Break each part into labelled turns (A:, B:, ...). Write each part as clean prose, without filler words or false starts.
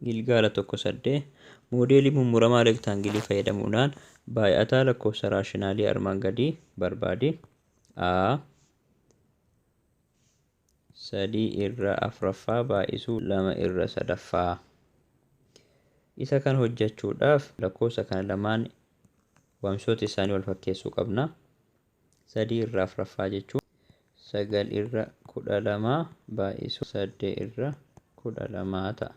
A: gilgaala tokko saddee moodeelii mummuramaa rektaangilii fayyadamuudhaan baay'ataa lakkoofsa raashinaalii armaan gadii barbaadi. A 3 irra 4ffaa baay'isuu 2 irra 3ffaa. Isa kan hojjechuudhaaf lakkoofsa kana lamaan waamshoota isaanii wal fakkeessuu qabna. 3 irra 4ffaa jechuun 9 irra 12 baay'isuu 8 irra 12 ta'a.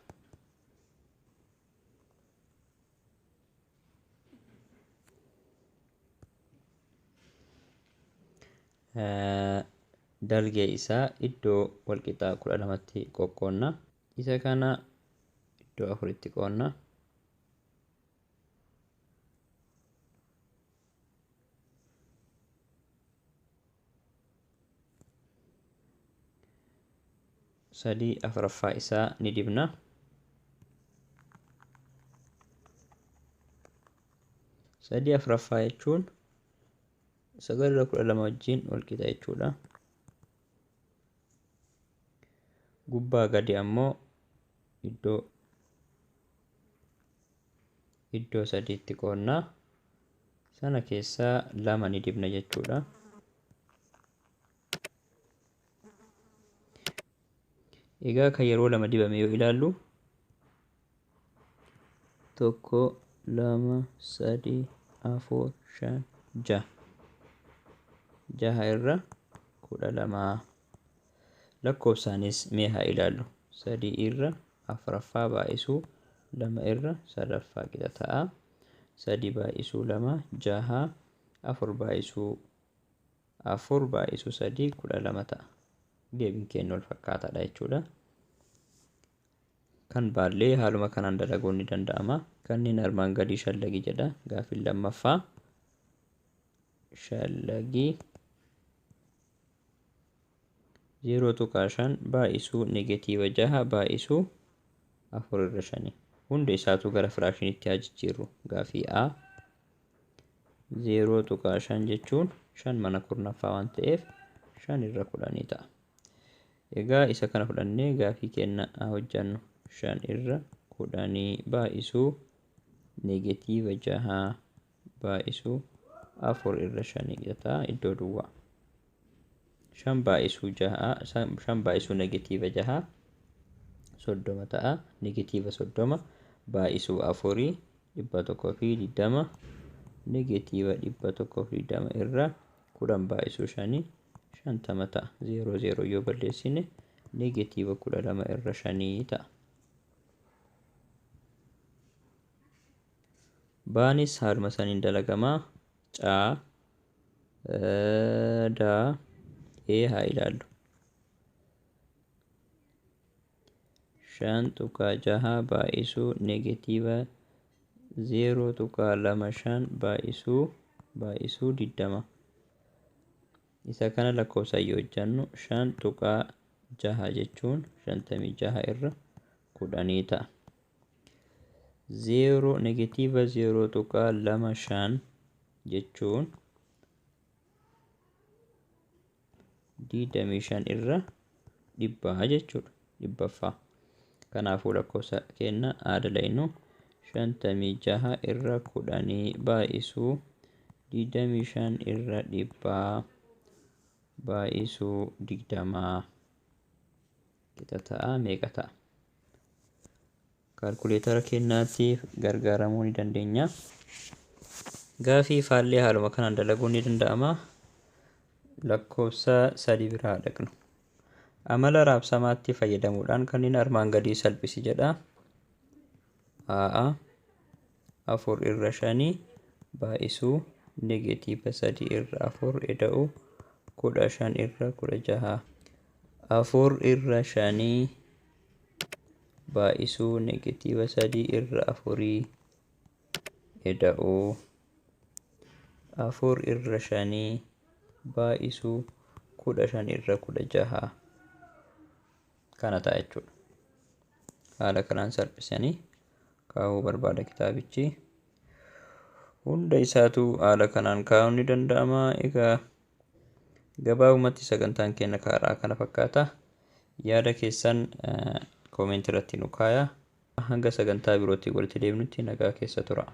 A: Dalgee isaa iddoo walqixaa 12tti qoqqoonna. Isa kana iddoo 4tti qoonna. Sadii 4ffaa isaa ni dibna. Sadii 4ffaa jechuun 9 irra 12 wajjin walqixa jechuudha. Gubbaa gadi ammoo iddoo 3tti qoonna. Sana keessaa 2 ni dibna jechuudha. Egaa kan yeroo 2 dibame yoo ilaallu 1 2 3 4 5 6 irra 12. Lakkoofsaanis mee haa ilaallu. 3 irra 4ffaa baay'isuu 2 irra 3ffaa qixa ta'a. 3 baay'isuu 2 6. 4 baay'isuu 3 12 ta'a. Deebiin keenya wal fakkaataadha jechuudha. Kan baallee haaluma kanaan dalaguun ni danda'ama. Kanneen armaan gadii shallagii jedha. Gaaffiin lammaffaa shallagii 0.5 baay'isuu negatiiva 6 baay'isuu 4 irra 5. Hunda isaatu gara firaashiniitti haa jijjiirru. Gaaffii A 0.5 jechuun 5 mana kurnaffaa waan ta'eef 5 irra 10 ta'a. Egaa isa kana fudhannee gaaffii keenya haa hojjannu. 5 irra 10 baay'isuu negatiiva 6 baay'isuu 4 irra 5 ta'a iddoo duwwaa. 5 baay'isuu negatiiva 6 30 ta'a. Negatiiva 30 baay'isuu 4 120 negatiiva 120 irra 10 baay'isuu 5 50 ta'a. 0 yoo balleessine negatiiva 12 irra 5 ta'a. Baanis haaluma saniin dalagamaa. Caa daa haa ilaallu. 5.6 baay'isuu negatiiva 0.25 baay'isuu 20. Isa kana lakkoofsaan yoo hojjannu 5.6 jechuun 56 irra 10 ta'a. 0 negatiiva 0.25 jechuun 25 irra 100 jechuudha. 100ffaa. Kanaafuu lakkoofsa keenya aadalaynu 56 irra 10 baay'isuu 25 irra 100 baay'isuu 20 qixa ta'a meeqa ta'a? Kaalkuleetara keenyaatiif gargaaramuu ni dandeenya. Gaaffii faallee haaluma kanaan dalaguun ni danda'ama. Lakkoofsa 3 biraa dhaqnu. Amala raabsamaatti fayyadamuudhaan kanneen armaan gadii salphisi jedha. A 4 irra 5 baay'isuu negatiiva 3 irra 4 eda'u 15 irra 16. 4 irra 5 baay'isuu negatiiva 3 irra 4 eda'u 4 irra 5 baay'isuu 15 irra 16 kana ta'a jechuudha. Haala kanaan salphisanii kaa'uu barbaada kitaabichi. Hunda isaatu haala kanaan kaa'uun ni danda'ama. Egaa gabaabumatti sagantaan keenya karaa kana fakkaata. Yaada keessan koomentii irratti nu kaayaa. hanga sagantaa birootti walitti deebinutti nagaa keessa tura.